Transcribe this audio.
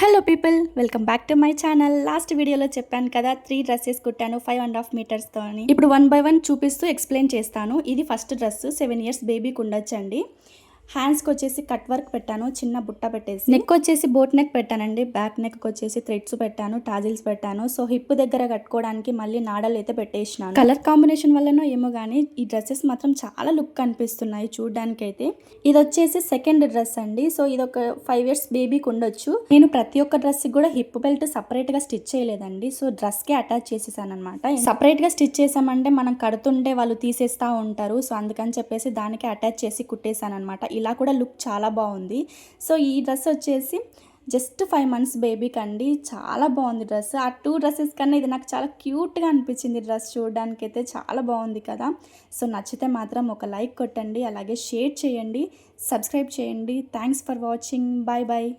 Hello people, welcome back to my channel. Last వీడియోలో చెప్పాను కదా 3 డ్రెస్సెస్ కుట్టాను 5.5 మీటర్స్తో అని. ఇప్పుడు 1 బై 1 చూపిస్తూ ఎక్స్ప్లెయిన్ చేస్తాను. ఇది ఫస్ట్ డ్రెస్ 7 ఇయర్స్ బేబీకి ఉండొచ్చండి. హ్యాండ్స్కి వచ్చేసి కట్ వర్క్ పెట్టాను, చిన్న బుట్ట పెట్టేసి. నెక్ వచ్చేసి బోట్ నెక్ పెట్టానండి. బ్యాక్ నెక్ వచ్చేసి థ్రెడ్స్ పెట్టాను, టాజిల్స్ పెట్టాను. సో హిప్ దగ్గర కట్టుకోవడానికి మళ్ళీ నాడలు అయితే పెట్టేసినాను. కలర్ కాంబినేషన్ వల్లనో ఏమో కానీ ఈ డ్రెస్సెస్ మాత్రం చాలా లుక్ కనిపిస్తున్నాయి చూడడానికి అయితే. ఇది వచ్చేసి సెకండ్ డ్రెస్ అండి. సో ఇది ఒక 5 ఇయర్స్ బేబీకి ఉండొచ్చు. నేను ప్రతి ఒక్క డ్రెస్ కూడా హిప్ బెల్ట్ సపరేట్ గా స్టిచ్ చేయలేదండి. సో డ్రెస్ కి అటాచ్ చేసేసాను అనమాట. సపరేట్ గా స్టిచ్ చేసామంటే మనం కడుతుంటే వాళ్ళు తీసేస్తా ఉంటారు. సో అందుకని చెప్పేసి దానికి అటాచ్ చేసి కుట్టేసాను అనమాట. ఇలా కూడా లుక్ చాలా బాగుంది. సో ఈ డ్రెస్ వచ్చేసి జస్ట్ 5 మంత్స్ బేబీకి అండి. చాలా బాగుంది డ్రెస్. ఆ 2 డ్రెస్సెస్ కన్నా ఇది నాకు చాలా క్యూట్గా అనిపించింది. డ్రెస్ చూడడానికి అయితే చాలా బాగుంది కదా. సో నచ్చితే మాత్రం ఒక లైక్ కొట్టండి, అలాగే షేర్ చేయండి, సబ్స్క్రైబ్ చేయండి. Thanks for watching. Bye bye.